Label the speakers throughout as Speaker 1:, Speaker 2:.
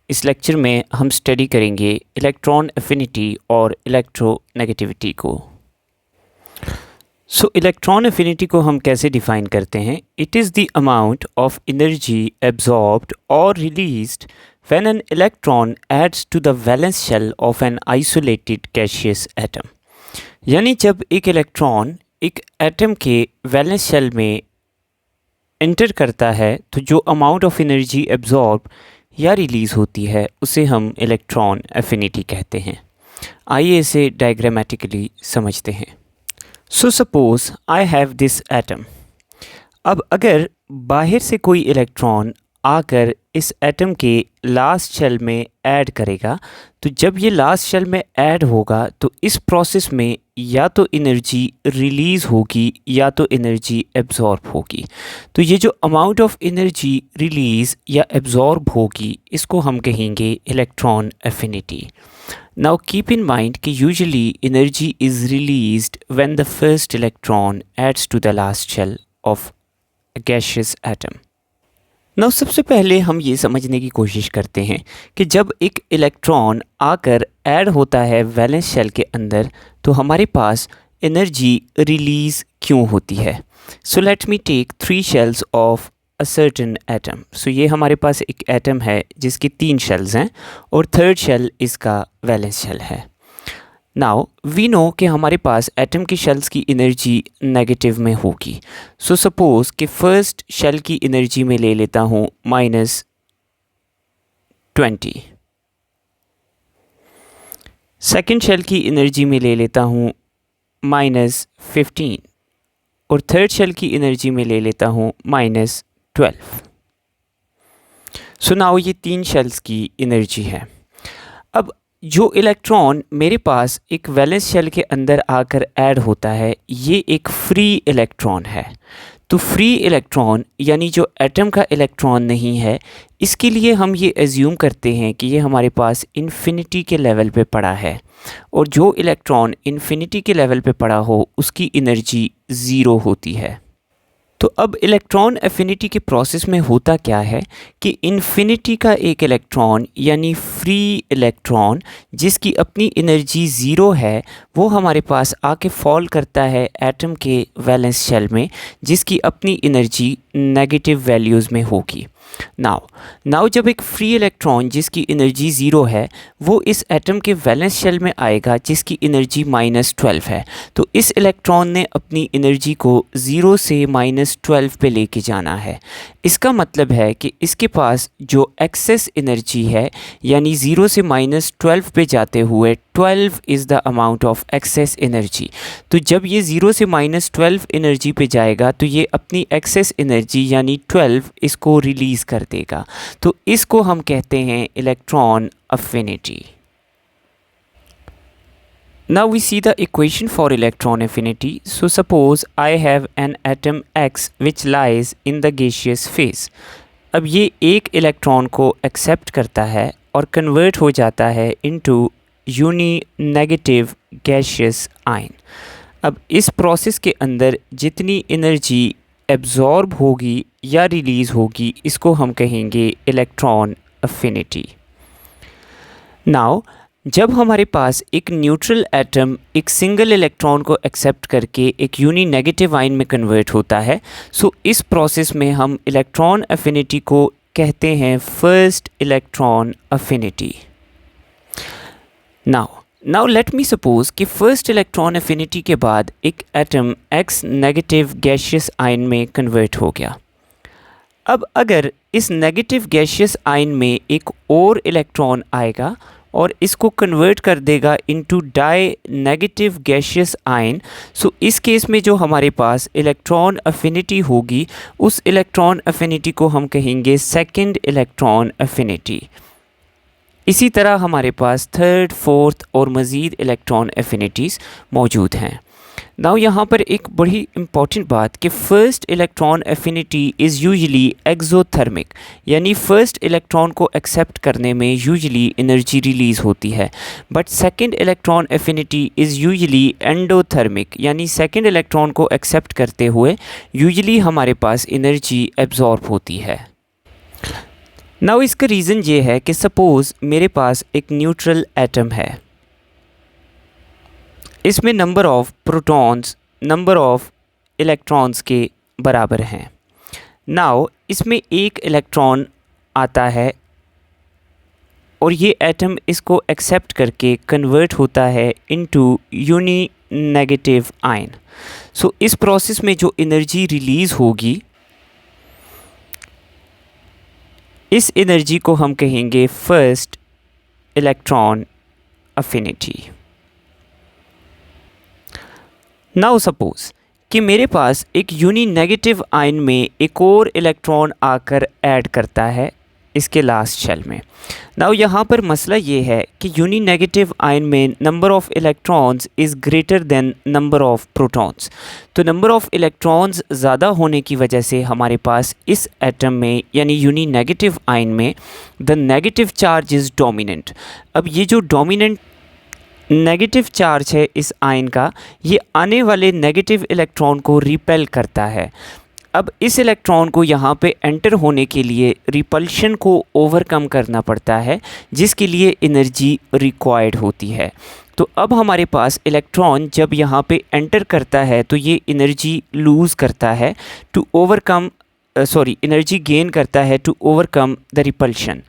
Speaker 1: इस लेक्चर में हम स्टडी करेंगे इलेक्ट्रॉन एफिनिटी और इलेक्ट्रोनेगेटिविटी को। इलेक्ट्रॉन एफिनिटी को हम कैसे डिफ़ाइन करते हैं? It is the amount of energy absorbed और released when an electron adds to the valence shell of an isolated gaseous atom. यानी जब एक इलेक्ट्रॉन एक एटम के वैलेंस शेल में एंटर करता है तो जो अमाउंट ऑफ एनर्जी एब्जॉर्ब या रिलीज़ होती है उसे हम इलेक्ट्रॉन एफिनिटी कहते हैं। आइए इसे डायग्रामेटिकली समझते हैं। Suppose I have this atom. अब अगर बाहर से कोई इलेक्ट्रॉन आकर इस एटम के लास्ट शेल में ऐड करेगा तो जब ये लास्ट शेल में ऐड होगा तो इस प्रोसेस में या तो एनर्जी रिलीज़ होगी या तो एनर्जी एब्जॉर्ब होगी। तो ये जो अमाउंट ऑफ एनर्जी रिलीज़ या एब्जॉर्ब होगी इसको हम कहेंगे electron affinity. Now keep in mind कि usually energy is released when the first electron adds to the last shell of a gaseous atom. Now सबसे पहले हम ये समझने की कोशिश करते हैं कि जब एक इलेक्ट्रॉन आकर ऐड होता है वैलेंस शेल के अंदर तो हमारे पास एनर्जी रिलीज़ क्यों होती है। So let me take 3 shells of a certain atom. So ये हमारे पास एक एटम है जिसकी 3 शेल्स हैं और थर्ड शेल इसका वैलेंस शेल है। नाउ वी नो कि हमारे पास एटम की शेल्स की एनर्जी नेगेटिव में होगी। सो सपोज़ कि फर्स्ट शेल की एनर्जी में ले लेता हूँ -20, सेकेंड शेल की एनर्जी में ले लेता हूँ -15 और थर्ड शेल की एनर्जी में ले लेता हूँ -12। सो नाउ ये 3 शेल्स की एनर्जी है। अब जो इलेक्ट्रॉन मेरे पास एक वैलेंस शेल के अंदर आकर ऐड होता है ये एक फ्री इलेक्ट्रॉन है। तो फ्री इलेक्ट्रॉन यानी जो एटम का इलेक्ट्रॉन नहीं है इसके लिए हम ये एज्यूम करते हैं कि ये हमारे पास इन्फिनिटी के लेवल पे पड़ा है और जो इलेक्ट्रॉन इन्फिनिटी के लेवल पे पड़ा हो उसकी एनर्जी ज़ीरो होती है। तो अब इलेक्ट्रॉन एफिनिटी के प्रोसेस में होता क्या है कि इन्फिनिटी का एक इलेक्ट्रॉन यानी फ्री इलेक्ट्रॉन जिसकी अपनी एनर्जी ज़ीरो है वो हमारे पास आके फॉल करता है एटम के वैलेंस शेल में जिसकी अपनी एनर्जी नेगेटिव वैल्यूज़ में होगी। नाउ जब एक फ्री इलेक्ट्रॉन जिसकी एनर्जी ज़ीरो है वो इस एटम के वैलेंस शेल में आएगा जिसकी एनर्जी -12 है तो इस इलेक्ट्रॉन ने अपनी एनर्जी को 0 से -12 पे लेके जाना है। इसका मतलब है कि इसके पास जो एक्सेस एनर्जी है यानी 0 से -12 पे जाते हुए 12 is the amount of excess energy. तो जब ये 0 से -12 एनर्जी पे जाएगा तो ये अपनी एक्सेस एनर्जी यानी 12 इसको रिलीज़ कर देगा। तो इसको हम कहते हैं electron affinity. Now we see the equation for electron affinity. So suppose I have an atom X which lies in the gaseous phase. अब ये एक इलेक्ट्रॉन को एक्सेप्ट करता है और कन्वर्ट हो जाता है into uni negative gaseous ion. अब इस प्रोसेस के अंदर जितनी एनर्जी एब्जॉर्ब होगी या रिलीज़ होगी इसको हम कहेंगे इलेक्ट्रॉन अफिनिटी। नाउ जब हमारे पास एक न्यूट्रल एटम एक सिंगल इलेक्ट्रॉन को एक्सेप्ट करके एक यूनी नेगेटिव आयन में कन्वर्ट होता है सो इस प्रोसेस में हम इलेक्ट्रॉन अफिनिटी को कहते हैं first electron affinity. Now let me suppose कि फर्स्ट इलेक्ट्रॉन अफिनिटी के बाद एक atom x negative gaseous ion में कन्वर्ट हो गया। अब अगर इस नेगेटिव गैसियस आयन में एक और इलेक्ट्रॉन आएगा और इसको कन्वर्ट कर देगा into die negative gaseous ion so इस केस में जो हमारे पास इलेक्ट्रॉन अफिनिटी होगी उस इलेक्ट्रॉन अफिनिटी को हम कहेंगे सेकंड इलेक्ट्रॉन अफिनिटी। इसी तरह हमारे पास थर्ड, फोर्थ और मज़ीद इलेक्ट्रॉन एफिनिटीज़ मौजूद हैं। नाउ यहाँ पर एक बड़ी इम्पॉर्टेंट बात कि first electron affinity is usually exothermic यानी फ़र्स्ट इलेक्ट्रॉन को एक्सेप्ट करने में यूजुअली एनर्जी रिलीज़ होती है, but second electron affinity is usually endothermic यानी सेकंड इलेक्ट्रॉन को एक्सेप्ट करते हुए यूजुअली हमारे पास एनर्जी एब्जॉर्ब होती है। नाउ इसका रीज़न ये है कि सपोज़ मेरे पास एक न्यूट्रल एटम है, इसमें number of protons number of electrons के बराबर हैं। नाउ इसमें एक इलेक्ट्रॉन आता है और ये एटम इसको एक्सेप्ट करके कन्वर्ट होता है into uni negative ion. So इस प्रोसेस में जो एनर्जी रिलीज़ होगी, इस एनर्जी को हम कहेंगे first electron affinity. Now suppose कि मेरे पास एक यूनी नेगेटिव आयन में एक और इलेक्ट्रॉन आकर ऐड करता है इसके लास्ट शेल में। नाउ यहाँ पर मसला ये है कि यूनी नेगेटिव आयन में number of electrons is greater than number of protons. तो नंबर ऑफ़ इलेक्ट्रॉन्स ज़्यादा होने की वजह से हमारे पास इस एटम में यानी यूनी नेगेटिव आयन में the negative charge is dominant. अब ये जो डोमिनेंट नेगेटिव चार्ज है इस आयन का, ये आने वाले नेगेटिव इलेक्ट्रॉन को रिपेल करता है। अब इस इलेक्ट्रॉन को यहाँ पे एंटर होने के लिए रिपल्शन को ओवरकम करना पड़ता है, जिसके लिए एनर्जी रिक्वायर्ड होती है। तो अब हमारे पास इलेक्ट्रॉन जब यहाँ पे एंटर करता है तो ये एनर्जी लूज़ करता है टू ओवरकम एनर्जी गेन करता है टू ओवरकम द रिपल्शन।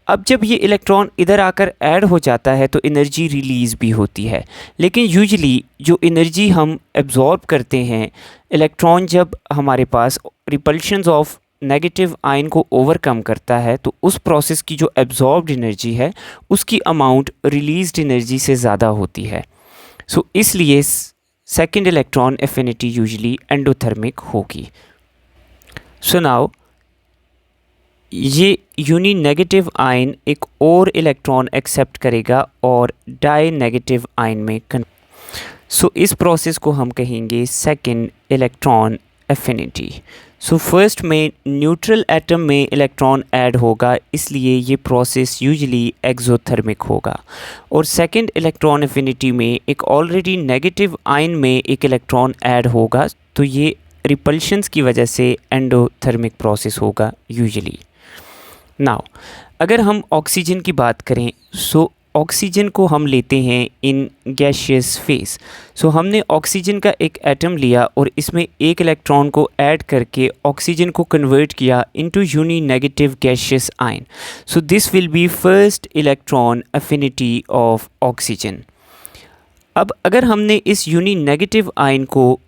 Speaker 1: अब जब ये इलेक्ट्रॉन इधर आकर ऐड हो जाता है तो एनर्जी रिलीज़ भी होती है, लेकिन यूजुअली जो एनर्जी हम एब्जॉर्ब करते हैं, इलेक्ट्रॉन जब हमारे पास रिपल्शंस ऑफ नेगेटिव आयन को ओवरकम करता है तो उस प्रोसेस की जो एब्जॉर्ब्ड एनर्जी है उसकी अमाउंट रिलीज्ड एनर्जी से ज़्यादा होती है। सो इसलिए second electron affinity usually endothermic होगी। सो नाउ ये यूनी नेगेटिव आयन एक और इलेक्ट्रॉन एक्सेप्ट करेगा और डाई नेगेटिव आयन में सो इस प्रोसेस को हम कहेंगे second electron affinity. So first में न्यूट्रल एटम में इलेक्ट्रॉन ऐड होगा, इसलिए ये प्रोसेस यूजुअली एक्सोथर्मिक होगा। और सेकेंड इलेक्ट्रॉन एफिनिटी में एक ऑलरेडी नेगेटिव आयन में एक इलेक्ट्रॉन ऐड होगा, तो ये रिपल्शंस की वजह से एंडोथर्मिक प्रोसेस होगा यूजुअली। नाउ अगर हम ऑक्सीजन की बात करें, सो ऑक्सीजन को हम लेते हैं इन गैशियस फेस। सो हमने ऑक्सीजन का एक एटम लिया और इसमें एक इलेक्ट्रॉन को ऐड करके ऑक्सीजन को कन्वर्ट किया into uni negative gaseous ion. So this will be first electron affinity of oxygen. अब अगर हमने इस यूनी नेगेटिव आयन को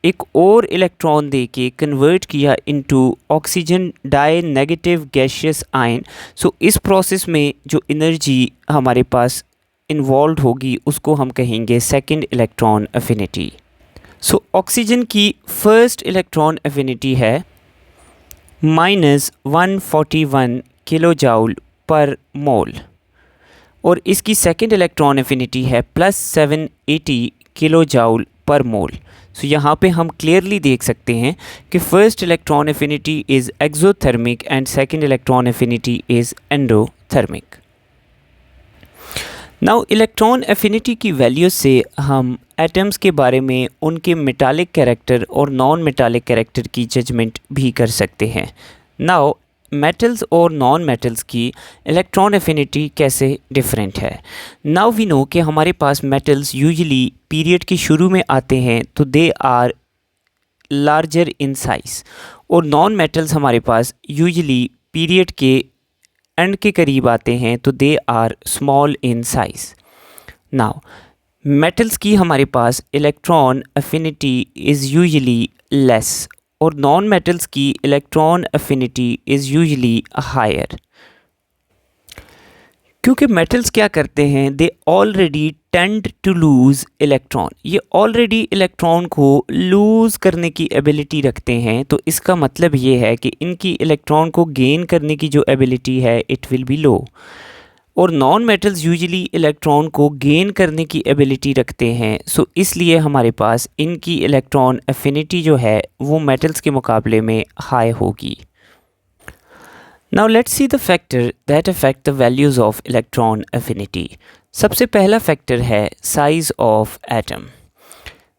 Speaker 1: एक और इलेक्ट्रॉन देके कन्वर्ट किया into oxygen di negative gaseous ion, so इस प्रोसेस में जो एनर्जी हमारे पास इन्वॉल्व होगी उसको हम कहेंगे second electron affinity. So oxygen की फर्स्ट इलेक्ट्रॉन अफिनिटी है -141 किलो जाउल पर मोल और इसकी सेकेंड इलेक्ट्रॉन अफिनिटी है +780 किलो जाउल पर मोल। सो यहाँ पे हम क्लियरली देख सकते हैं कि first electron affinity is exothermic and second electron affinity is endothermic. Now electron affinity की वैल्यू से हम एटम्स के बारे में उनके मेटालिक कैरेक्टर और नॉन मेटालिक कैरेक्टर की जजमेंट भी कर सकते हैं। नाउ मेटल्स और नॉन मेटल्स की इलेक्ट्रॉन एफिनिटी कैसे डिफरेंट है। नाउ वी नो कि हमारे पास मेटल्स यूजुअली पीरियड के शुरू में आते हैं तो they are larger in size, और नॉन मेटल्स हमारे पास यूजुअली पीरियड के एंड के करीब आते हैं तो they are small in size. Now metals की हमारे पास electron affinity is usually less और नॉन मेटल्स की electron affinity is usually higher. क्योंकि मेटल्स क्या करते हैं, they already tend to lose electron, ये ऑलरेडी इलेक्ट्रॉन को लूज़ करने की एबिलिटी रखते हैं, तो इसका मतलब ये है कि इनकी इलेक्ट्रॉन को गेन करने की जो एबिलिटी है इट विल बी लो। और नॉन मेटल्स यूजुअली इलेक्ट्रॉन को गेन करने की एबिलिटी रखते हैं, सो इसलिए हमारे पास इनकी इलेक्ट्रॉन एफिनिटी जो है वो मेटल्स के मुकाबले में हाई होगी। Now let's see the factor that affect the values of electron affinity. सबसे पहला फैक्टर है size of atom.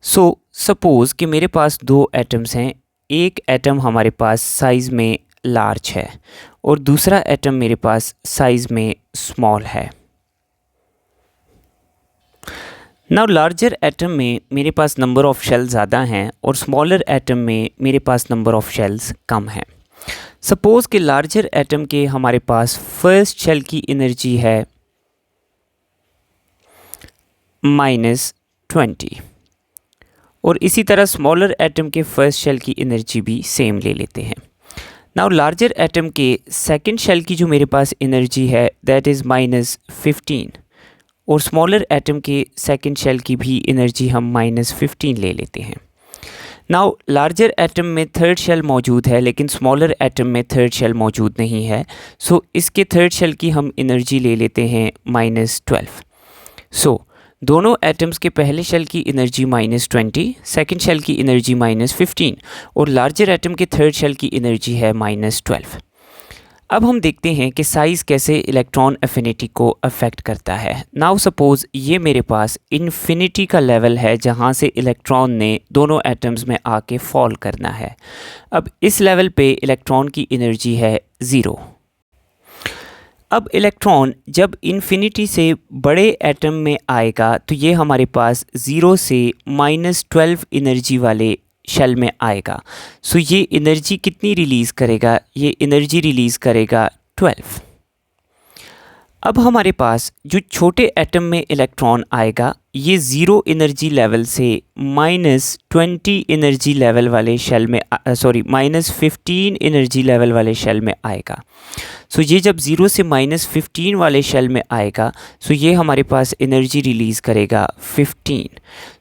Speaker 1: So suppose कि मेरे पास दो एटम्स हैं, एक एटम हमारे पास साइज़ में लार्ज है और दूसरा एटम मेरे पास साइज़ में स्मॉल है। नाउ लार्जर एटम में मेरे पास नंबर ऑफ़ शेल ज़्यादा हैं और स्मॉलर एटम में मेरे पास नंबर ऑफ़ शेल्स कम हैं। सपोज़ कि लार्जर एटम के हमारे पास फर्स्ट शेल की एनर्जी है -20 और इसी तरह स्मॉलर एटम के फर्स्ट शेल की एनर्जी भी सेम ले लेते हैं। नाउ लार्जर एटम के सेकंड शेल की जो मेरे पास एनर्जी है दैट इज़ -15 और स्मॉलर एटम के सेकंड शेल की भी एनर्जी हम -15 ले लेते हैं। नाउ लार्जर एटम में थर्ड शेल मौजूद है लेकिन स्मॉलर एटम में थर्ड शेल मौजूद नहीं है, सो इसके थर्ड शेल की हम एनर्जी ले लेते हैं -12। सो दोनों एटम्स के पहले शेल की एनर्जी -20, सेकंड शेल की एनर्जी -15 और लार्जर एटम के थर्ड शेल की एनर्जी है -12। अब हम देखते हैं कि साइज़ कैसे इलेक्ट्रॉन एफिनिटी को अफेक्ट करता है। नाउ सपोज़ ये मेरे पास इन्फिनिटी का लेवल है जहाँ से इलेक्ट्रॉन ने दोनों एटम्स में आके फॉल करना है। अब इस लेवल पे इलेक्ट्रॉन की एनर्जी है 0। अब इलेक्ट्रॉन जब इन्फिनिटी से बड़े एटम में आएगा तो ये हमारे पास 0 से -12 एनर्जी वाले शेल में आएगा। सो ये एनर्जी कितनी रिलीज़ करेगा? ये एनर्जी रिलीज़ करेगा 12। अब हमारे पास जो छोटे एटम में इलेक्ट्रॉन आएगा ये 0 एनर्जी लेवल से -20 एनर्जी लेवल वाले शेल में -15 एनर्जी लेवल वाले शेल में आएगा। सो ये जब 0 से -15 वाले शेल में आएगा सो ये हमारे पास एनर्जी रिलीज़ करेगा 15।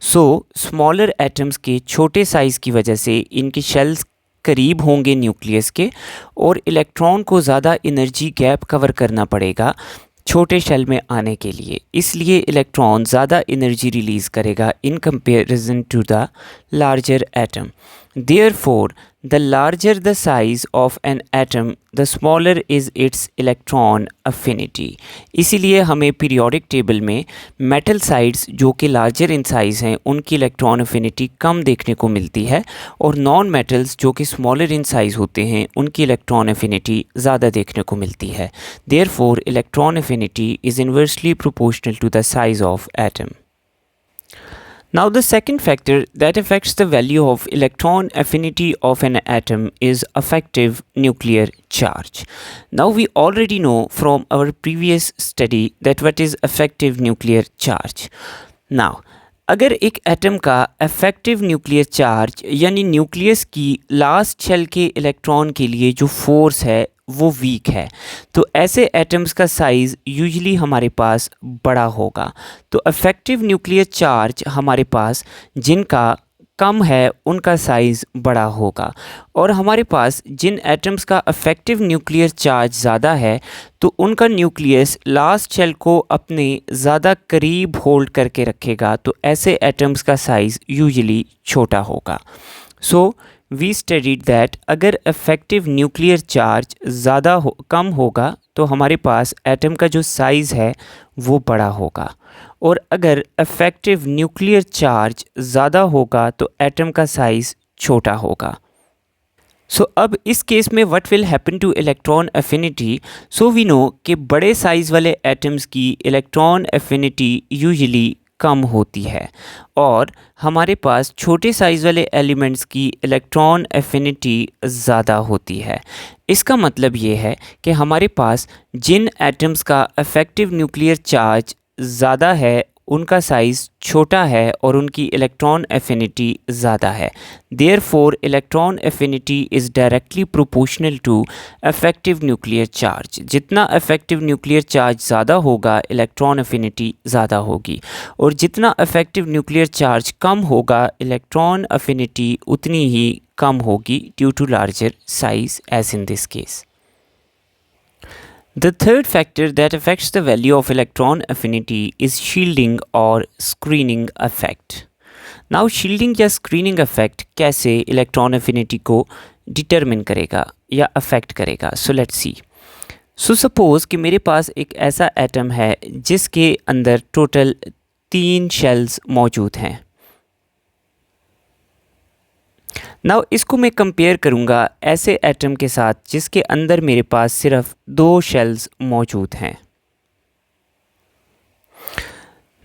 Speaker 1: सो स्मॉलर एटम्स के छोटे साइज़ की वजह से इनके शेल्स करीब होंगे न्यूक्लियस के और इलेक्ट्रॉन को ज़्यादा एनर्जी गैप कवर करना पड़ेगा छोटे शेल में आने के लिए, इसलिए इलेक्ट्रॉन ज़्यादा एनर्जी रिलीज़ करेगा in comparison to the larger atom. Therefore, the larger the size of an atom, the smaller is its electron affinity। इसीलिए हमें पीरियोडिक टेबल में मेटल साइड्स जो कि लार्जर इन साइज़ हैं उनकी इलेक्ट्रॉन अफिनिटी कम देखने को मिलती है और नॉन मेटल्स जो कि स्मॉलर इन साइज़ होते हैं उनकी इलेक्ट्रॉन अफिनिटी ज़्यादा देखने को मिलती है। Therefore, electron affinity is inversely proportional to the size of atom। Now the second factor that affects the value of electron affinity of an atom is effective nuclear charge. Now we already know from our previous study that what is effective nuclear charge. Now अगर एक atom का effective nuclear charge यानी nucleus की last shell के electron के लिए जो force है वो वीक है तो ऐसे एटम्स का साइज़ यूजुअली हमारे पास बड़ा होगा। तो इफेक्टिव न्यूक्लियर चार्ज हमारे पास जिनका कम है उनका साइज़ बड़ा होगा और हमारे पास जिन एटम्स का इफेक्टिव न्यूक्लियर चार्ज ज़्यादा है तो उनका न्यूक्लियस लास्ट शेल को अपने ज़्यादा करीब होल्ड करके रखेगा तो ऐसे एटम्स का साइज़ यूजुअली छोटा होगा। सो वी स्टडीड दैट अगर इफेक्टिव न्यूक्लियर चार्ज कम होगा तो हमारे पास एटम का जो साइज़ है वो बड़ा होगा और अगर इफेक्टिव न्यूक्लियर चार्ज ज़्यादा होगा तो एटम का साइज़ छोटा होगा। सो अब इस केस में what will happen to electron affinity? So we know कि बड़े साइज़ वाले एटम्स की इलेक्ट्रॉन एफिनिटी यूजुअली कम होती है और हमारे पास छोटे साइज़ वाले एलिमेंट्स की इलेक्ट्रॉन एफिनिटी ज़्यादा होती है। इसका मतलब ये है कि हमारे पास जिन एटम्स का इफेक्टिव न्यूक्लियर चार्ज ज़्यादा है उनका साइज़ छोटा है और उनकी इलेक्ट्रॉन एफिनिटी ज़्यादा है। Therefore electron affinity is directly proportional to effective nuclear charge. जितना इफेक्टिव न्यूक्लियर चार्ज ज़्यादा होगा इलेक्ट्रॉन एफिनिटी ज़्यादा होगी और जितना इफेक्टिव न्यूक्लियर चार्ज कम होगा इलेक्ट्रॉन एफिनिटी उतनी ही कम होगी due to larger size as in this case. The third factor that affects the value of electron affinity is shielding or screening effect. Now shielding या screening effect कैसे electron affinity को determine करेगा या affect करेगा? So let's see. So suppose कि मेरे पास एक ऐसा एटम है जिसके अंदर टोटल 3 शेल्स मौजूद हैं। नाउ इसको मैं कंपेयर करूँगा ऐसे एटम के साथ जिसके अंदर मेरे पास सिर्फ 2 शेल्स मौजूद हैं।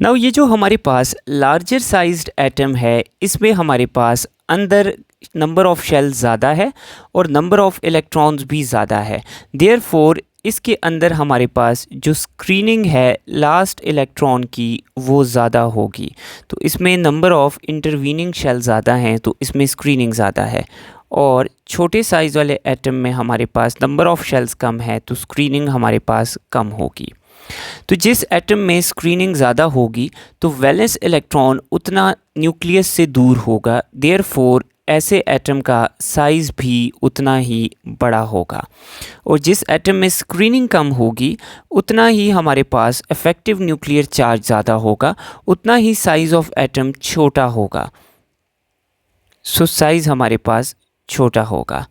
Speaker 1: नाउ ये जो हमारे पास लार्जर साइज्ड एटम है, इसमें हमारे पास अंदर नंबर ऑफ़ शेल्स ज़्यादा है और नंबर ऑफ़ इलेक्ट्रॉन्स भी ज़्यादा है। देयरफॉर इसके अंदर हमारे पास जो स्क्रीनिंग है लास्ट इलेक्ट्रॉन की वो ज़्यादा होगी। तो इसमें नंबर ऑफ़ इंटरवीनिंग शेल ज़्यादा हैं, तो इसमें स्क्रीनिंग ज़्यादा है। और छोटे साइज़ वाले एटम में हमारे पास नंबर ऑफ़ शेल्स कम है, तो स्क्रीनिंग हमारे पास कम होगी। तो जिस एटम में स्क्रीनिंग ज़्यादा होगी तो वैलेंस इलेक्ट्रॉन उतना न्यूक्लियस से दूर होगा, देयरफॉर ऐसे एटम का साइज़ भी उतना ही बड़ा होगा। और जिस एटम में स्क्रीनिंग कम होगी उतना ही हमारे पास इफ़ेक्टिव न्यूक्लियर चार्ज ज़्यादा होगा, उतना ही साइज़ ऑफ एटम छोटा होगा। सो साइज़ हमारे पास छोटा होगा।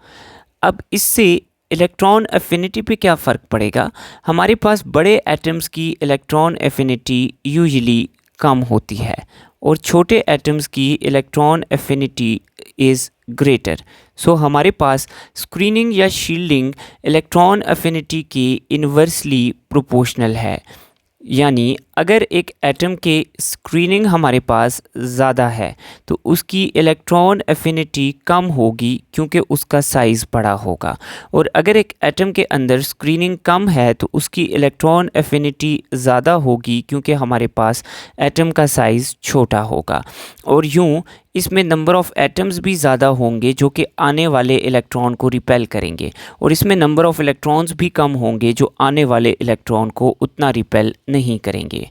Speaker 1: अब इससे इलेक्ट्रॉन एफिनिटी पे क्या फ़र्क पड़ेगा? हमारे पास बड़े एटम्स की इलेक्ट्रॉन एफिनिटी यूजुअली कम होती है और छोटे एटम्स की इलेक्ट्रॉन एफिनिटी इज़ ग्रेटर। सो हमारे पास स्क्रीनिंग या शील्डिंग इलेक्ट्रॉन एफिनिटी के इन्वर्सली प्रोपोर्शनल है। यानी अगर एक एटम के स्क्रीनिंग हमारे पास ज़्यादा है तो उसकी इलेक्ट्रॉन एफिनिटी कम होगी क्योंकि उसका साइज़ बड़ा होगा, और अगर एक एटम के अंदर स्क्रीनिंग कम है तो उसकी इलेक्ट्रॉन एफिनिटी ज़्यादा होगी क्योंकि हमारे पास एटम का साइज़ छोटा होगा। और यूँ इसमें नंबर ऑफ़ एटम्स भी ज़्यादा होंगे जो कि आने वाले इलेक्ट्रॉन को रिपेल करेंगे, और इसमें नंबर ऑफ़ इलेक्ट्रॉन्स भी कम होंगे जो आने वाले इलेक्ट्रॉन को उतना रिपेल नहीं करेंगे।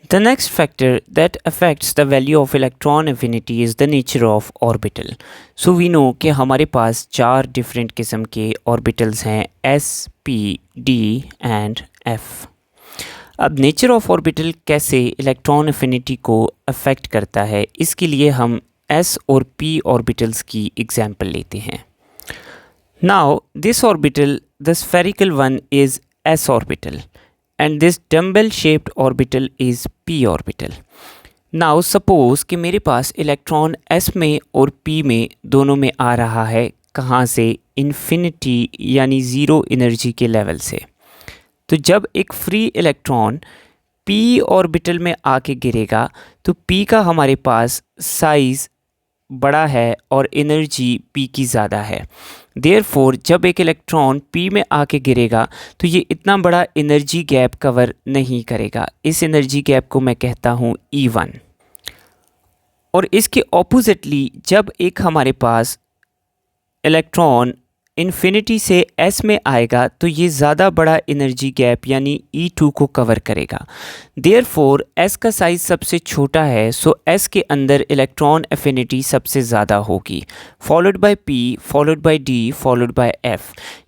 Speaker 1: The next factor that affects the value of electron affinity is the nature of orbital. So we know कि हमारे पास 4 डिफरेंट किस्म के ऑर्बिटल्स हैं, S, P, D and F। अब नेचर ऑफ ऑर्बिटल कैसे इलेक्ट्रॉन एफिनिटी को अफेक्ट करता है, इसके लिए हम S और P ऑर्बिटल्स की एग्जांपल लेते हैं। Now this orbital, the spherical one is S orbital and this dumbbell shaped orbital is p orbital. Now suppose कि मेरे पास इलेक्ट्रॉन s में और p में दोनों में आ रहा है, कहाँ से? इन्फिनिटी यानी ज़ीरो एनर्जी के लेवल से। तो जब एक फ्री इलेक्ट्रॉन p ऑर्बिटल में आके गिरेगा तो p का हमारे पास साइज़ बड़ा है और एनर्जी p की ज़्यादा है। देयरफॉर जब एक इलेक्ट्रॉन p में आके गिरेगा तो ये इतना बड़ा एनर्जी गैप कवर नहीं करेगा। इस एनर्जी गैप को मैं कहता हूँ E1। और इसके ऑपोजिटली जब एक हमारे पास इलेक्ट्रॉन इन्फिनिटी से S में आएगा तो ये ज़्यादा बड़ा एनर्जी गैप यानी E2 को कवर करेगा। देयरफॉर S का साइज़ सबसे छोटा है, सो S के अंदर इलेक्ट्रॉन एफिनिटी सबसे ज़्यादा होगी, followed by P, followed by D, followed by F।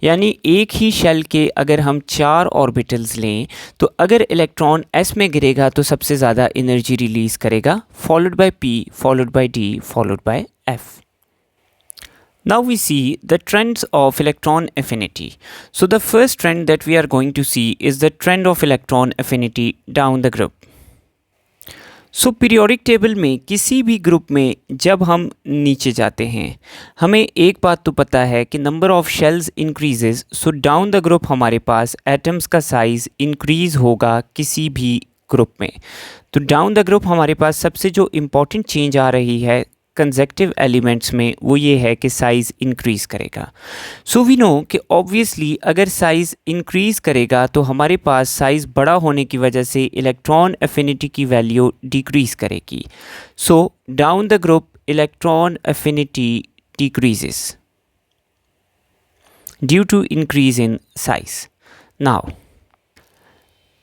Speaker 1: यानी एक ही शेल के अगर हम 4 ऑर्बिटल्स लें तो अगर इलेक्ट्रॉन S में गिरेगा तो सबसे ज़्यादा एनर्जी रिलीज़ करेगा, followed by P, followed by D, followed by F। Now we see the trends of electron affinity. So the first trend that we are going to see is the trend of electron affinity down the group. So periodic table में किसी भी group में जब हम नीचे जाते हैं हमें एक बात तो पता है कि number of shells increases, so down the group हमारे पास एटम्स का साइज़ इंक्रीज़ होगा किसी भी ग्रुप में। तो डाउन द ग्रुप हमारे पास सबसे जो इम्पॉर्टेंट चेंज आ रही है कंसेक्टिव एलिमेंट्स में वो ये है कि साइज़ इंक्रीज़ करेगा। सो वी नो कि ऑब्वियसली अगर साइज़ इंक्रीज़ करेगा तो हमारे पास साइज़ बड़ा होने की वजह से इलेक्ट्रॉन एफिनिटी की वैल्यू डिक्रीज़ करेगी। So down the group electron affinity decreases due to increase in size.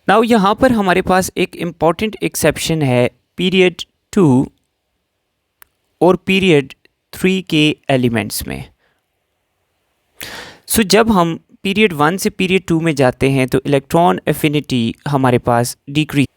Speaker 1: Now यहाँ पर हमारे पास एक इम्पॉर्टेंट एक्सेप्शन है पीरियड 2 और पीरियड 3 के एलिमेंट्स में। सो जब हम पीरियड 1 से पीरियड 2 में जाते हैं तो इलेक्ट्रॉन एफिनिटी हमारे पास डिक्रीज।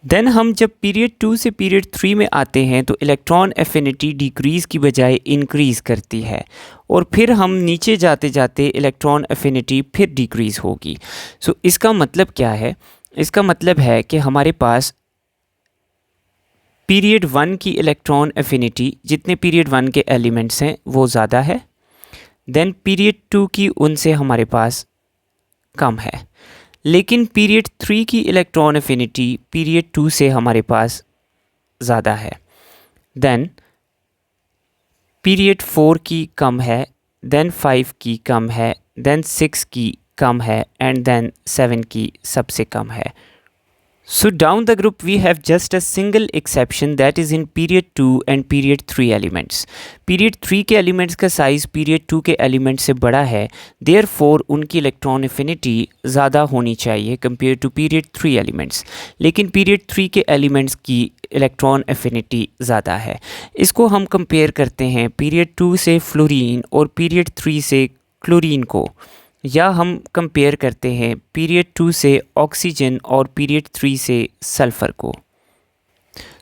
Speaker 1: देन हम जब पीरियड 2 से पीरियड 3 में आते हैं तो इलेक्ट्रॉन एफिनिटी डिक्रीज़ की बजाय इंक्रीज़ करती है, और फिर हम नीचे जाते जाते इलेक्ट्रॉन एफिनिटी फिर डिक्रीज़ होगी। सो इसका मतलब क्या है? इसका मतलब है कि हमारे पास पीरियड 1 की इलेक्ट्रॉन एफिनिटी जितने पीरियड 1 के एलिमेंट्स हैं वो ज़्यादा है, देन पीरियड 2 की उनसे हमारे पास कम है, लेकिन पीरियड 3 की इलेक्ट्रॉन एफिनिटी पीरियड 2 से हमारे पास ज़्यादा है, देन पीरियड 4 की कम है, देन 5 की कम है, देन 6 की कम है एंड देन 7 की सबसे कम है. So down the group we have just a single exception, that is in period 2 and period 3 elements. Period 3 के elements का size period 2 के elements से बड़ा है, therefore उनकी electron affinity ज़्यादा होनी चाहिए compared to period 3 elements. लेकिन period 3 के elements की electron affinity ज़्यादा है. इसको हम compare करते हैं period 2 से फ्लोरीन और period 3 से क्लोरीन को, या हम कंपेयर करते हैं पीरियड 2 से ऑक्सीजन और पीरियड 3 से सल्फ़र को.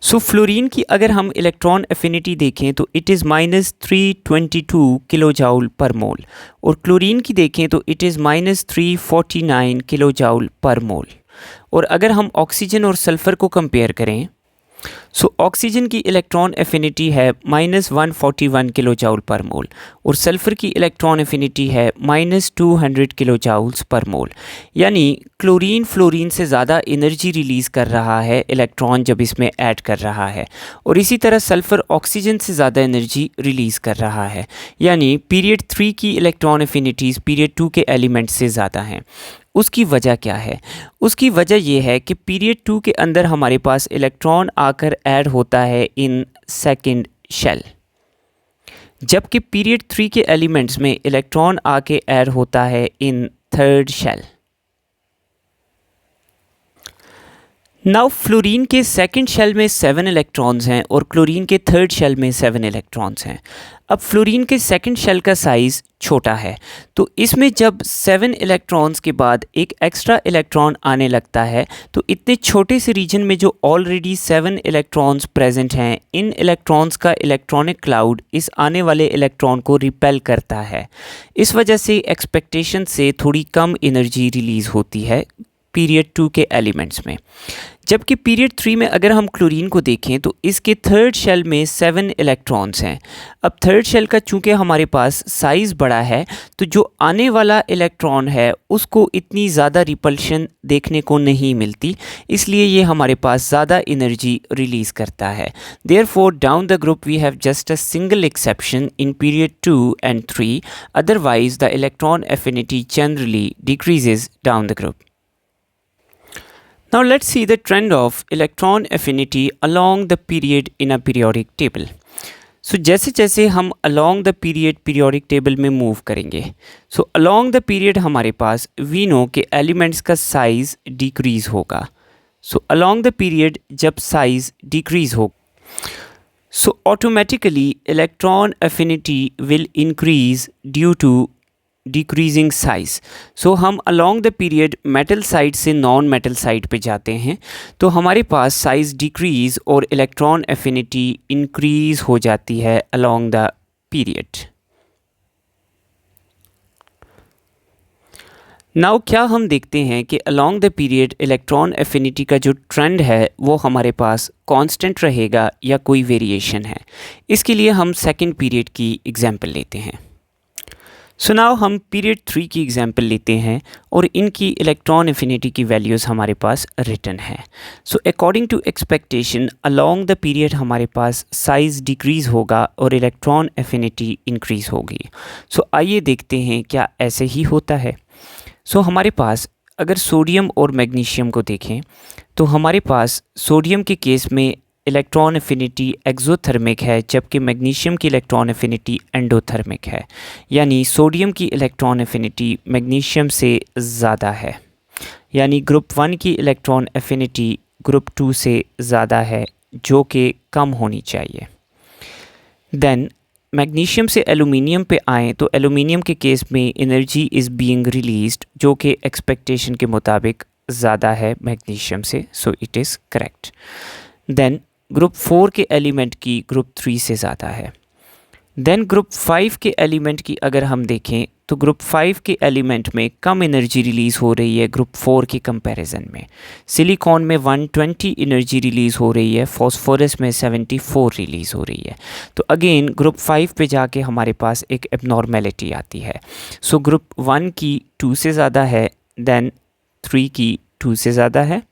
Speaker 1: सो फ्लोरीन की अगर हम इलेक्ट्रॉन एफिनिटी देखें तो इट इज़ -322 किलो जाउल पर मोल, और क्लोरीन की देखें तो इट इज़ -349 किलो जाउल पर मोल. और अगर हम ऑक्सीजन और सल्फ़र को कंपेयर करें, सो ऑक्सीजन की इलेक्ट्रॉन एफिनिटी है -141 किलो जाउल पर मोल और सल्फ़र की इलेक्ट्रॉन एफिनिटी है -200 किलो जाउल्स पर मोल. यानी क्लोरीन फ्लोरीन से ज़्यादा एनर्जी रिलीज़ कर रहा है इलेक्ट्रॉन जब इसमें ऐड कर रहा है, और इसी तरह सल्फ़र ऑक्सीजन से ज़्यादा एनर्जी रिलीज़ कर रहा है. यानी पीरियड 3 की इलेक्ट्रॉन एफिनिटीज़ पीरियड 2 के एलिमेंट से ज़्यादा हैं. उसकी वजह क्या है? उसकी वजह यह है कि पीरियड 2 के अंदर हमारे पास इलेक्ट्रॉन आकर ऐड होता है इन सेकंड शेल, जबकि पीरियड 3 के एलिमेंट्स में इलेक्ट्रॉन आके ऐड होता है in third shell. Now fluorine के सेकंड शेल में 7 इलेक्ट्रॉन्स हैं और क्लोरीन के थर्ड शेल में 7 इलेक्ट्रॉन्स हैं. अब फ्लोरीन के सेकंड शेल का साइज़ छोटा है, तो इसमें जब 7 इलेक्ट्रॉन्स के बाद एक एक्स्ट्रा इलेक्ट्रॉन आने लगता है तो इतने छोटे से रीजन में जो ऑलरेडी 7 इलेक्ट्रॉन्स प्रेजेंट हैं, इन इलेक्ट्रॉन्स का इलेक्ट्रॉनिक क्लाउड इस आने वाले इलेक्ट्रॉन को रिपेल करता है. इस वजह से एक्सपेक्टेशन से थोड़ी कम एनर्जी रिलीज़ होती है पीरियड 2 के एलिमेंट्स में. जबकि पीरियड 3 में अगर हम क्लोरीन को देखें तो इसके थर्ड शेल में 7 इलेक्ट्रॉन्स हैं. अब थर्ड शेल का चूँकि हमारे पास साइज़ बड़ा है, तो जो आने वाला इलेक्ट्रॉन है उसको इतनी ज़्यादा रिपल्शन देखने को नहीं मिलती, इसलिए ये हमारे पास ज़्यादा एनर्जी रिलीज़ करता है. Therefore down the group we have just a single exception in period 2 and 3, otherwise the electron affinity generally decreases down the group. Now let's see the trend of electron affinity along the period in a periodic table. So जैसे जैसे हम along the periodic table में move करेंगे, so along the period हमारे पास we know के elements का size decrease होगा. So along the period जब size decrease हो, so automatically electron affinity will increase due to decreasing size. So हम along the period metal side से non metal side पे जाते हैं तो हमारे पास साइज़ डिक्रीज़ और इलेक्ट्रॉन एफिनिटी इंक्रीज़ हो जाती है अलॉन्ग द पीरियड. नाउ क्या हम देखते हैं कि along the period electron affinity का जो ट्रेंड है वो हमारे पास कांस्टेंट रहेगा या कोई वेरिएशन है. इसके लिए हम सेकंड पीरियड की एग्जांपल लेते हैं. सो नाउ हम पीरियड 3 की एग्जांपल लेते हैं और इनकी इलेक्ट्रॉन एफिनिटी की वैल्यूज़ हमारे पास रिटन है. So according to expectation along the period हमारे पास साइज़ डिक्रीज़ होगा और इलेक्ट्रॉन एफिनिटी इंक्रीज़ होगी. सो आइए देखते हैं क्या ऐसे ही होता है. सो हमारे पास अगर सोडियम और मैग्नीशियम को देखें तो हमारे पास सोडियम के केस में इलेक्ट्रॉन एफिनिटी एक्सोथर्मिक है, जबकि मैग्नीशियम की इलेक्ट्रॉन एफिनिटी एंडोथर्मिक है. यानी सोडियम की इलेक्ट्रॉन एफिनिटी मैग्नीशियम से ज़्यादा है, यानी ग्रुप 1 की इलेक्ट्रॉन एफिनिटी ग्रुप 2 से ज़्यादा है, जो कि कम होनी चाहिए. देन मैग्नीशियम से एलुमिनियम पे आएँ तो एलुमिनियम के केस में एनर्जी इज़ बीइंग रिलीज्ड, जो कि एक्सपेक्टेशन के मुताबिक ज़्यादा है मैग्नीशियम से, so it is correct. Then group 4 के एलिमेंट की ग्रुप 3 से ज़्यादा है. देन ग्रुप 5 के एलिमेंट की अगर हम देखें तो ग्रुप 5 के एलिमेंट में कम एनर्जी रिलीज़ हो रही है ग्रुप 4 के कंपैरिजन में। सिलिकॉन में 120 एनर्जी रिलीज़ हो रही है, फॉस्फोरस में 74 रिलीज़ हो रही है। तो अगेन ग्रुप 5 पे जाके हमारे पास एक एबनॉर्मेलिटी आती है। सो ग्रुप 1 की 2 से ज़्यादा है, देन 3 की 2 से ज़्यादा है,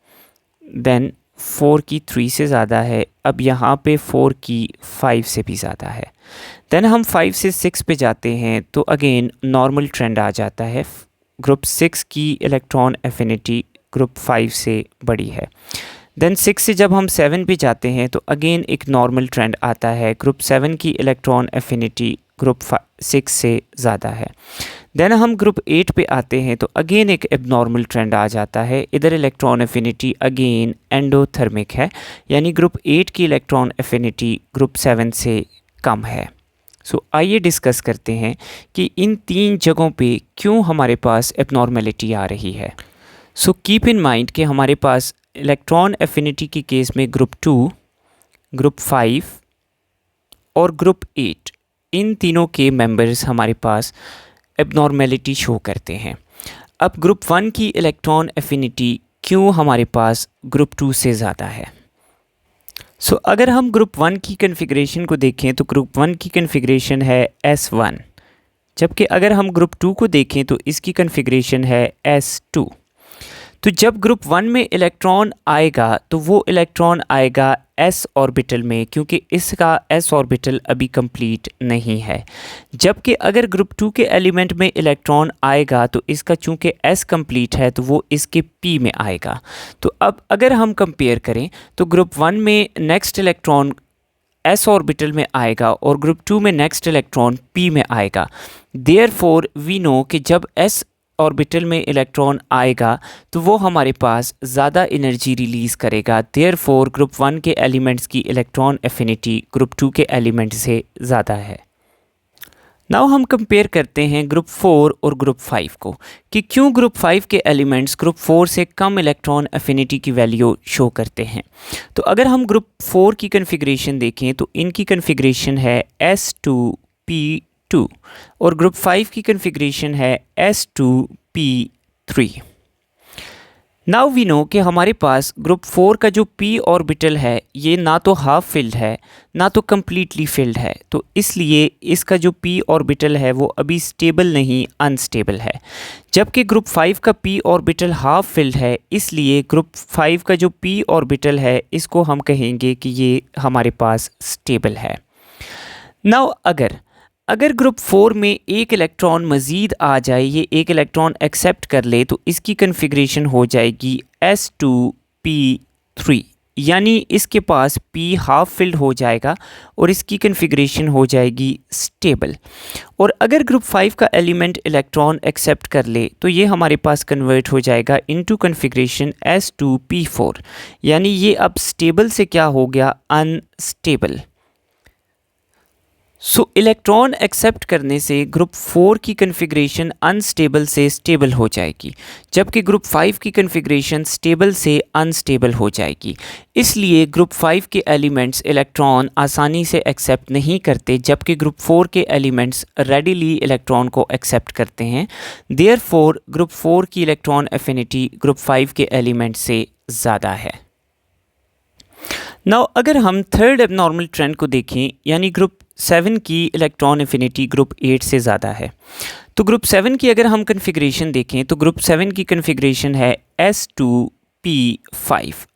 Speaker 1: देन 4 की 3 से ज़्यादा है, अब यहाँ पे 4 की 5 से भी ज़्यादा है। देन हम 5 से 6 पे जाते हैं तो अगेन नॉर्मल ट्रेंड आ जाता है। ग्रुप 6 की इलेक्ट्रॉन एफिनिटी ग्रुप 5 से बड़ी है। देन 6 से जब हम 7 पे जाते हैं तो अगेन एक नॉर्मल ट्रेंड आता है, ग्रुप 7 की इलेक्ट्रॉन एफिनिटी ग्रुप 6 से ज़्यादा है। देन हम ग्रुप 8 पे आते हैं तो अगेन एक एबनॉर्मल ट्रेंड आ जाता है, इधर इलेक्ट्रॉन एफिनिटी अगेन एंडोथर्मिक है, यानी ग्रुप 8 की इलेक्ट्रॉन एफिनिटी ग्रुप 7 से कम है। सो आइए डिस्कस करते हैं कि इन 3 जगहों पे क्यों हमारे पास एबनॉर्मेलिटी आ रही है। सो कीप इन माइंड कि हमारे पास इलेक्ट्रॉन एफिनिटी के केस में ग्रुप 2, ग्रुप 5 और ग्रुप 8 इन तीनों के मेंबर्स हमारे पास एबनॉर्मेलिटी शो करते हैं। अब ग्रुप 1 की इलेक्ट्रॉन एफिनिटी क्यों हमारे पास ग्रुप 2 से ज़्यादा है। सो अगर हम ग्रुप 1 की कन्फिग्रेशन को देखें तो ग्रुप 1 की कन्फिग्रेशन है S1, जबकि अगर हम ग्रुप 2 को देखें तो इसकी कन्फिग्रेशन है S2। तो जब ग्रुप 1 में इलेक्ट्रॉन आएगा तो वो इलेक्ट्रॉन आएगा s ऑर्बिटल में, क्योंकि इसका s ऑर्बिटल अभी कंप्लीट नहीं है। जबकि अगर ग्रुप 2 के एलिमेंट में इलेक्ट्रॉन आएगा तो इसका चूंकि s कंप्लीट है तो वो इसके p में आएगा। तो अब अगर हम कंपेयर करें तो ग्रुप 1 में नेक्स्ट इलेक्ट्रॉन s ऑर्बिटल में आएगा और ग्रुप 2 में नेक्स्ट इलेक्ट्रॉन p में आएगा। देयरफॉर वी नो कि जब s ऑर्बिटल में इलेक्ट्रॉन आएगा तो वो हमारे पास ज़्यादा एनर्जी रिलीज़ करेगा। देयरफॉर ग्रुप 1 के एलिमेंट्स की इलेक्ट्रॉन एफिनिटी ग्रुप 2 के एलिमेंट से ज़्यादा है। नाउ हम कंपेयर करते हैं ग्रुप 4 और ग्रुप 5 को कि क्यों ग्रुप 5 के एलिमेंट्स ग्रुप 4 से कम इलेक्ट्रॉन एफिनिटी की वैल्यू शो करते हैं। तो अगर हम ग्रुप 4 की कन्फिग्रेशन देखें तो इनकी कन्फिग्रेशन है S2P2 और ग्रुप 5 की कन्फिग्रेशन है S2P3। नाउ वी नो कि हमारे पास ग्रुप 4 का जो p ऑर्बिटल है ये ना तो हाफ फिल्ड है ना तो कम्प्लीटली फिल्ड है, तो इसलिए इसका जो p ऑर्बिटल है वो अभी स्टेबल नहीं, अनस्टेबल है। जबकि ग्रुप 5 का p ऑर्बिटल हाफ फिल्ड है, इसलिए ग्रुप 5 का जो p ऑर्बिटल है इसको हम कहेंगे कि ये हमारे पास स्टेबल है। नाउ अगर ग्रुप 4 में एक इलेक्ट्रॉन मज़ीद आ जाए, ये एक इलेक्ट्रॉन एक्सेप्ट कर ले, तो इसकी कन्फिग्रेशन हो जाएगी S2P3, यानी इसके पास P हाफ फिल्ड हो जाएगा और इसकी कन्फिग्रेशन हो जाएगी स्टेबल। और अगर ग्रुप 5 का एलिमेंट इलेक्ट्रॉन एक्सेप्ट कर ले तो ये हमारे पास कन्वर्ट हो जाएगा इनटू कन्फिग्रेशन S2P4, यानी ये अब स्टेबल से क्या हो गया, अनस्टेबल। सो इलेक्ट्रॉन एक्सेप्ट करने से ग्रुप 4 की कन्फिग्रेशन अनस्टेबल से स्टेबल हो जाएगी, जबकि ग्रुप 5 की कन्फिग्रेशन स्टेबल से अनस्टेबल हो जाएगी। इसलिए ग्रुप 5 के एलिमेंट्स इलेक्ट्रॉन आसानी से एक्सेप्ट नहीं करते, जबकि ग्रुप 4 के एलिमेंट्स रेडिली इलेक्ट्रॉन को एक्सेप्ट करते हैं। देयरफॉर ग्रुप 4 की इलेक्ट्रॉन एफिनिटी ग्रुप 5 के एलिमेंट से ज़्यादा है। नाउ अगर हम थर्ड एबनॉर्मल ट्रेंड को देखें, यानी ग्रुप 7 की इलेक्ट्रॉन एफिनिटी ग्रुप 8 से ज़्यादा है, तो ग्रुप 7 की अगर हम कन्फिग्रेशन देखें तो ग्रुप 7 की कन्फिग्रेशन है S2P5।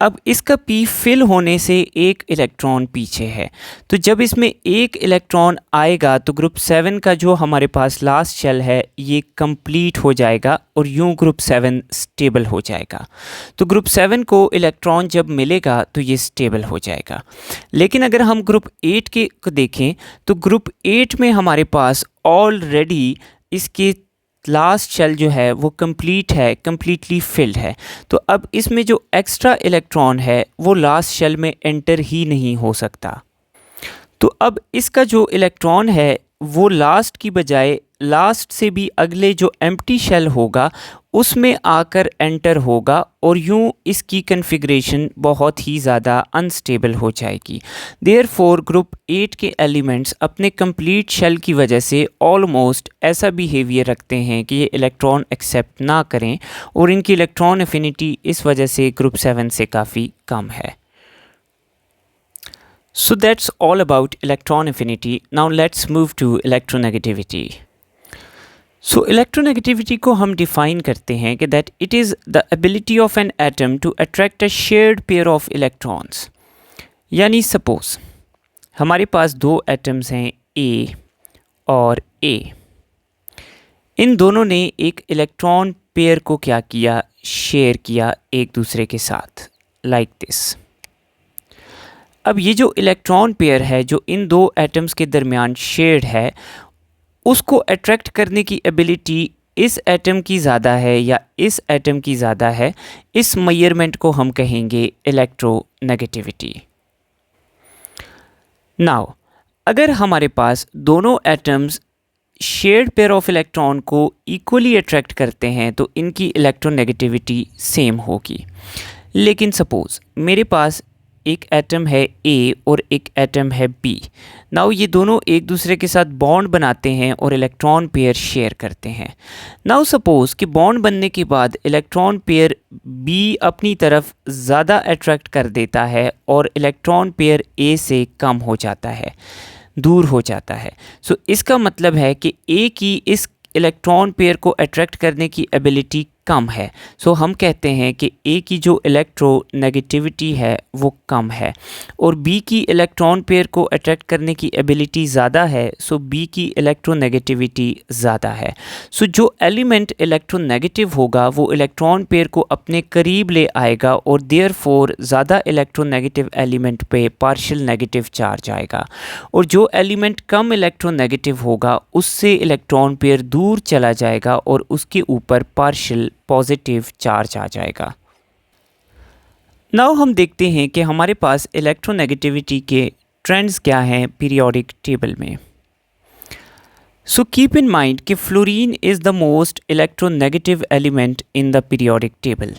Speaker 1: अब इसका P फिल होने से एक इलेक्ट्रॉन पीछे है, तो जब इसमें एक इलेक्ट्रॉन आएगा तो ग्रुप 7 का जो हमारे पास लास्ट शेल है ये कंप्लीट हो जाएगा और यूं ग्रुप 7 स्टेबल हो जाएगा। तो ग्रुप 7 को इलेक्ट्रॉन जब मिलेगा तो ये स्टेबल हो जाएगा। लेकिन अगर हम ग्रुप 8 के को देखें तो ग्रुप 8 में हमारे पास ऑलरेडी इसके लास्ट शेल जो है वो कंप्लीट है, कंप्लीटली फिल्ड है। तो अब इसमें जो एक्स्ट्रा इलेक्ट्रॉन है वो लास्ट शेल में एंटर ही नहीं हो सकता। तो अब इसका जो इलेक्ट्रॉन है वो लास्ट की बजाय लास्ट से भी अगले जो एम्प्टी शेल होगा उसमें आकर एंटर होगा और यूं इसकी कन्फिग्रेशन बहुत ही ज़्यादा अनस्टेबल हो जाएगी। देयरफॉर ग्रुप 8 के एलिमेंट्स अपने कंप्लीट शेल की वजह से ऑलमोस्ट ऐसा बिहेवियर रखते हैं कि ये इलेक्ट्रॉन एक्सेप्ट ना करें और इनकी इलेक्ट्रॉन एफिनिटी इस वजह से ग्रुप 7 से काफ़ी कम है। So that's all about electron affinity. Now let's move to electronegativity. So electronegativity को हम define करते हैं कि that it is the ability of an atom to attract a shared pair of electrons. यानी suppose हमारे पास दो atoms हैं A और A. इन दोनों ने एक इलेक्ट्रॉन पेयर को क्या किया, शेयर किया एक दूसरे के साथ, like this. अब ये जो इलेक्ट्रॉन पेयर है जो इन दो एटम्स के दरमियान शेयर्ड है, उसको अट्रैक्ट करने की एबिलिटी इस एटम की ज़्यादा है या इस एटम की ज़्यादा है, इस मेजरमेंट को हम कहेंगे इलेक्ट्रोनेगेटिविटी। नाउ अगर हमारे पास दोनों atoms shared pair of electron को इक्वली अट्रैक्ट करते हैं तो इनकी इलेक्ट्रोनेगेटिविटी सेम होगी। लेकिन सपोज़ मेरे पास एक एटम है A और एक एटम है B। नाउ ये दोनों एक दूसरे के साथ बॉन्ड बनाते हैं और इलेक्ट्रॉन पेयर शेयर करते हैं। नाउ सपोज़ कि बॉन्ड बनने के बाद इलेक्ट्रॉन पेयर B अपनी तरफ ज़्यादा अट्रैक्ट कर देता है और इलेक्ट्रॉन पेयर A से कम हो जाता है, दूर हो जाता है। सो इसका मतलब है कि A की इस इलेक्ट्रॉन पेयर को अट्रैक्ट करने की एबिलिटी कम है। सो हम कहते हैं कि A की जो इलेक्ट्रोनेगेटिविटी है वो कम है और B की इलेक्ट्रॉन पेयर को अट्रैक्ट करने की एबिलिटी ज़्यादा है, सो B की इलेक्ट्रोनेगेटिविटी ज़्यादा है। सो जो एलिमेंट इलेक्ट्रोनेगेटिव होगा वो इलेक्ट्रॉन पेयर को अपने करीब ले आएगा और देयरफॉर ज़्यादा इलेक्ट्रोनेगेटिव एलिमेंट पे पार्शियल नेगेटिव चार्ज आएगा, और जो एलिमेंट कम इलेक्ट्रोनेगेटिव होगा उससे इलेक्ट्रॉन पेयर दूर चला जाएगा और उसके ऊपर पार्शियल पॉजिटिव चार्ज आ जाएगा। नाउ हम देखते हैं कि हमारे पास इलेक्ट्रोनेगेटिविटी के ट्रेंड्स क्या हैं पीरियोडिक टेबल में। सो कीप इन माइंड कि fluorine is the most electronegative element in the periodic table.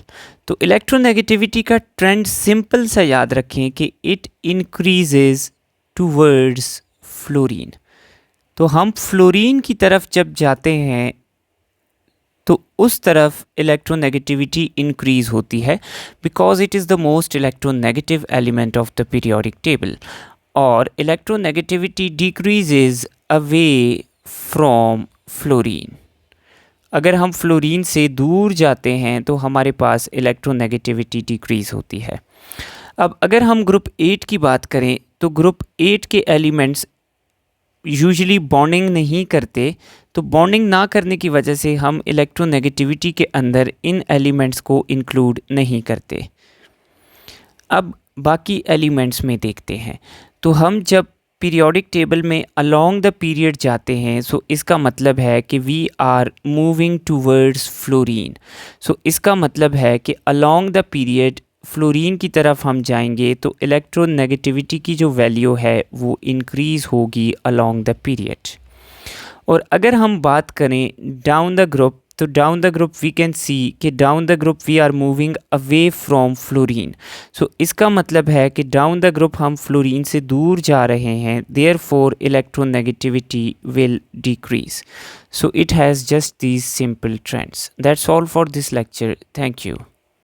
Speaker 1: तो इलेक्ट्रोनेगेटिविटी का ट्रेंड सिंपल सा याद रखें कि इट इंक्रीजेज टूवर्ड्स फ्लोरीन। तो हम फ्लोरीन की तरफ जब जाते हैं तो उस तरफ इलेक्ट्रोनेगेटिविटी इंक्रीज़ होती है because it is the most electronegative element of the periodic table, और electronegativity decreases away from fluorine. अगर हम फ्लोरीन से दूर जाते हैं तो हमारे पास इलेक्ट्रोनेगेटिविटी डिक्रीज़ होती है। अब अगर हम ग्रुप 8 की बात करें तो ग्रुप 8 के एलिमेंट्स यूजुअली बॉन्डिंग नहीं करते, तो बॉन्डिंग ना करने की वजह से हम इलेक्ट्रोनेगेटिविटी के अंदर इन एलिमेंट्स को इंक्लूड नहीं करते। अब बाकी एलिमेंट्स में देखते हैं, तो हम जब पीरियोडिक टेबल में अलोंग द पीरियड जाते हैं सो इसका मतलब है कि we are moving towards fluorine. So इसका मतलब है कि अलोंग द पीरियड फ्लोरीन की तरफ हम जाएंगे तो इलेक्ट्रोनेगेटिविटी की जो वैल्यू है वो इंक्रीज़ होगी अलोंग द पीरियड। और अगर हम बात करें डाउन द ग्रुप, तो down the group we can see कि down the group we are moving away from fluorine. So इसका मतलब है कि डाउन द ग्रुप हम फ्लोरीन से दूर जा रहे हैं, therefore electronegativity will decrease. So it has just these simple trends. That's all for this lecture. Thank you.